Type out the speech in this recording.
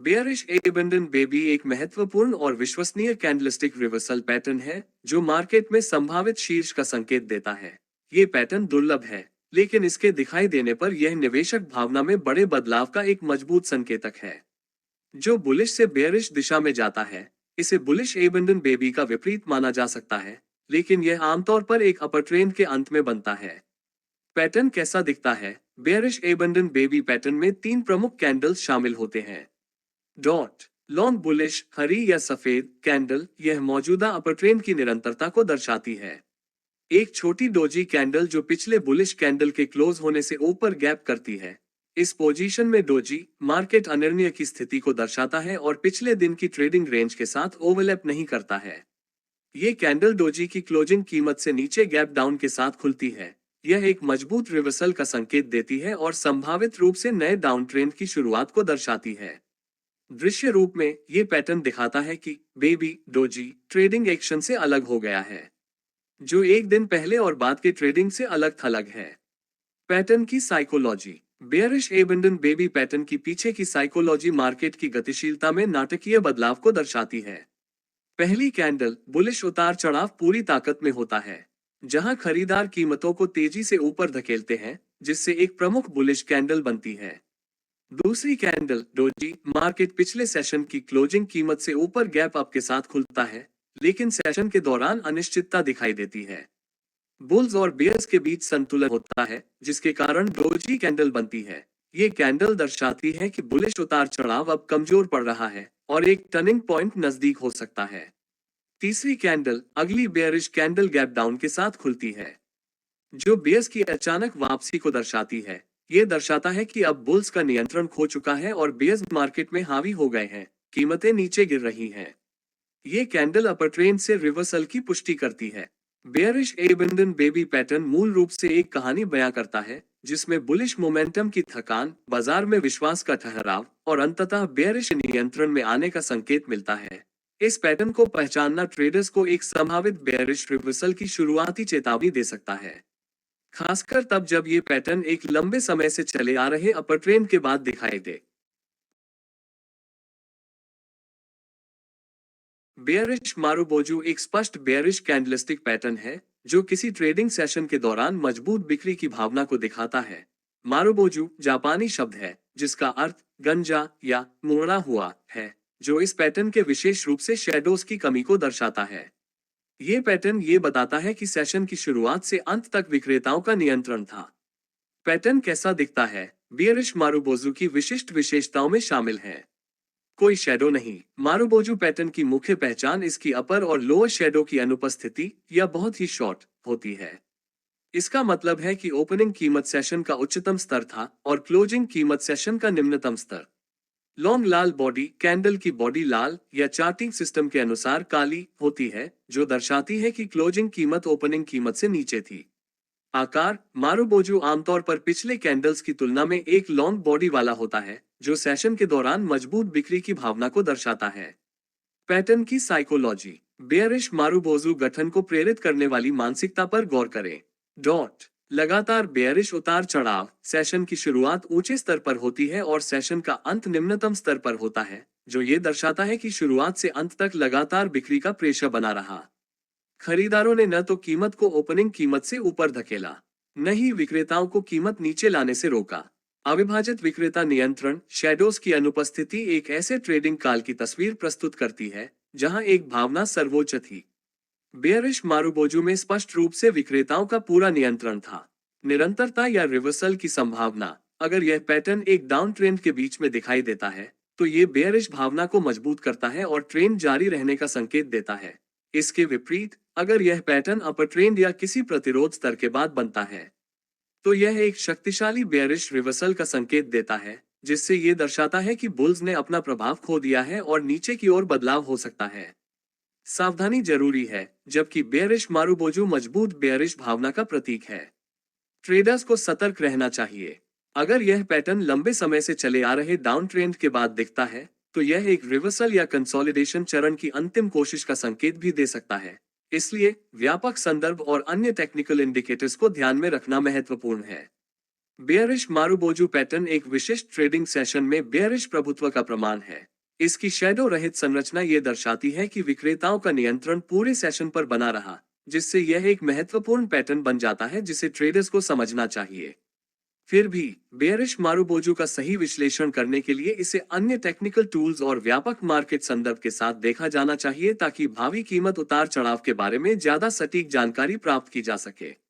Bearish abandon baby एक महत्वपूर्ण और विश्वसनीय कैंडलस्टिक रिवर्सल पैटर्न है जो मार्केट में संभावित शीर्ष का संकेत देता है। ये पैटर्न दुर्लभ है, लेकिन इसके दिखाई देने पर यह निवेशक भावना में बड़े बदलाव का एक मजबूत संकेतक है जो बुलिश से बेयरिश दिशा में जाता है। इसे बुलिश एबंडन बेबी का विपरीत माना जा सकता है, लेकिन यह आमतौर पर एक अपर ट्रेंड के अंत में बनता है। पैटर्न कैसा दिखता है? बेयरिश एबंडन बेबी पैटर्न में तीन प्रमुख कैंडल्स शामिल होते हैं। डॉट लॉन्ग बुलिश हरी या सफेद कैंडल यह मौजूदा अपर ट्रेंड की निरंतरता को दर्शाती है। एक छोटी डोजी कैंडल जो पिछले बुलिश कैंडल के क्लोज होने से ऊपर गैप करती है। इस पोजीशन में डोजी मार्केट अनिर्णय की स्थिति को दर्शाता है और पिछले दिन की ट्रेडिंग रेंज के साथ ओवरलैप नहीं करता है। ये कैंडल डोजी की क्लोजिंग कीमत से नीचे गैप डाउन के साथ खुलती है। यह एक मजबूत रिवर्सल का संकेत देती है और संभावित रूप से नए डाउन ट्रेंड की शुरुआत को दर्शाती है। दृश्य रूप में ये पैटर्न दिखाता है कि बेबी डोजी ट्रेडिंग एक्शन से अलग हो गया है, जो एक दिन पहले और बाद के ट्रेडिंग से अलग थलग है। पैटर्न की psychology. Bearish abandon baby pattern की पीछे की साइकोलॉजी मार्केट की गतिशीलता में नाटकीय बदलाव को दर्शाती है। पहली कैंडल बुलिश उतार चढ़ाव पूरी ताकत में होता है, जहां खरीदार कीमतों को तेजी से ऊपर धकेलते हैं, जिससे एक प्रमुख बुलिश कैंडल बनती है। दूसरी कैंडल डोजी मार्केट पिछले सेशन की क्लोजिंग कीमत से ऊपर गैप अप के साथ खुलता है, लेकिन सेशन के दौरान अनिश्चितता दिखाई देती है। बुल्स और बियर्स के बीच संतुलन होता है, जिसके कारण डोजी कैंडल बनती है। ये कैंडल दर्शाती है कि बुलिश उतार चढ़ाव अब कमजोर पड़ रहा है और एक टर्निंग पॉइंट नजदीक हो सकता है। तीसरी कैंडल अगली बेयरिश कैंडल गैप डाउन के साथ खुलती है, जो बियर्स की अचानक वापसी को दर्शाती है। ये दर्शाता है कि अब बुल्स का नियंत्रण खो चुका है और बियर्स मार्केट में हावी हो गए हैं, कीमतें नीचे गिर रही हैं। ये कैंडल अपर ट्रेंड से रिवर्सल की पुष्टि करती है। बेयरिश एबंडन बेबी पैटर्न मूल रूप से एक कहानी बयां करता है, जिसमें बुलिश मोमेंटम की थकान, बाजार में विश्वास का ठहराव और अंततः बेयरिश नियंत्रण में आने का संकेत मिलता है। इस पैटर्न को पहचानना ट्रेडर्स को एक संभावित बेयरिश रिवर्सल की शुरुआती चेतावनी दे सकता है, खासकर तब जब ये पैटर्न एक लंबे समय से चले आ रहे अपर ट्रेंड के बाद दिखाई दे। बेयरिश मारुबोजू एक स्पष्ट बेयरिश कैंडलस्टिक पैटर्न है, जो किसी ट्रेडिंग सेशन के दौरान मजबूत बिक्री की भावना को दिखाता है। मारुबोजू जापानी शब्द है, जिसका अर्थ गंजा या मुड़ा हुआ है, जो इस पैटर्न के विशेष रूप से शैडोज की कमी को दर्शाता है। ये पैटर्न ये बताता है कि सेशन की शुरुआत से अंत तक विक्रेताओं का नियंत्रण था। पैटर्न कैसा दिखता है? बियरिश मारुबोजू की विशिष्ट विशेषताओं में शामिल है। कोई शैडो नहीं। मारुबोजू पैटर्न की मुख्य पहचान इसकी अपर और लोअर शैडो की अनुपस्थिति या बहुत ही शॉर्ट होती है। इसका मतलब है कि ओपनिंग कीमत सेशन का उच्चतम स्तर था और क्लोजिंग कीमत सेशन का निम्नतम स्तर। लॉन्ग लाल बॉडी कैंडल की बॉडी लाल या चार्टिंग सिस्टम के अनुसार काली होती है, जो दर्शाती है कि क्लोजिंग कीमत ओपनिंग कीमत से नीचे थी। आकार मारुबोजू आमतौर पर पिछले कैंडल्स की तुलना में एक लॉन्ग बॉडी वाला होता है, जो सेशन के दौरान मजबूत बिक्री की भावना को दर्शाता है। पैटर्न की साइकोलॉजी। बेयरिश मारुबोजू गठन को प्रेरित करने वाली मानसिकता पर गौर करें। डॉट लगातार बेयरिश उतार चढ़ाव सेशन की शुरुआत ऊंचे स्तर पर होती है और सेशन का अंत निम्नतम स्तर पर होता है, जो ये दर्शाता है कि शुरुआत से अंत तक लगातार बिक्री का प्रेशर बना रहा। खरीदारों ने न तो कीमत को ओपनिंग कीमत से ऊपर धकेला, न ही विक्रेताओं को कीमत नीचे लाने से रोका। अविभाजित विक्रेता नियंत्रण शैडोज की अनुपस्थिति एक ऐसे ट्रेडिंग काल की तस्वीर प्रस्तुत करती है, जहां एक भावना सर्वोच्च थी। बेयरिश मारुबोजू में स्पष्ट रूप से विक्रेताओं का पूरा नियंत्रण था। निरंतरता या रिवर्सल की संभावना। अगर यह पैटर्न एक डाउन ट्रेंड के बीच में दिखाई देता है, तो ये बेयरिश भावना को मजबूत करता है और ट्रेंड जारी रहने का संकेत देता है। इसके विपरीत, अगर यह पैटर्न अपर ट्रेंड या किसी प्रतिरोध स्तर के बाद बनता है, तो यह एक शक्तिशाली बेयरिश रिवर्सल का संकेत देता है, जिससे यह दर्शाता है कि बुल्स ने अपना प्रभाव खो दिया है और नीचे की ओर बदलाव हो सकता है। सावधानी जरूरी है, जबकि बेयरिश मारुबोजू मजबूत बेयरिश भावना का प्रतीक है। ट्रेडर्स को सतर्क रहना चाहिए। अगर यह पैटर्न लंबे समय से चले आ रहे डाउन ट्रेंड के बाद दिखता है, तो यह एक रिवर्सल या कंसोलिडेशन चरण की अंतिम कोशिश का संकेत भी दे सकता है। इसलिए व्यापक संदर्भ और अन्य टेक्निकल इंडिकेटर्स को ध्यान में रखना महत्वपूर्ण है। बेयरिश मारुबोजू पैटर्न एक विशिष्ट ट्रेडिंग सेशन में बेयरिश प्रभुत्व का प्रमाण है। इसकी शैडो रहित संरचना ये दर्शाती है कि विक्रेताओं का नियंत्रण पूरे सेशन पर बना रहा, जिससे यह एक महत्वपूर्ण पैटर्न बन जाता है जिसे ट्रेडर्स को समझना चाहिए। फिर भी बेयरिश मारुबोजू का सही विश्लेषण करने के लिए इसे अन्य टेक्निकल टूल्स और व्यापक मार्केट संदर्भ के साथ देखा जाना चाहिए ताकि भावी कीमत उतार चढ़ाव के बारे में ज्यादा सटीक जानकारी प्राप्त की जा सके।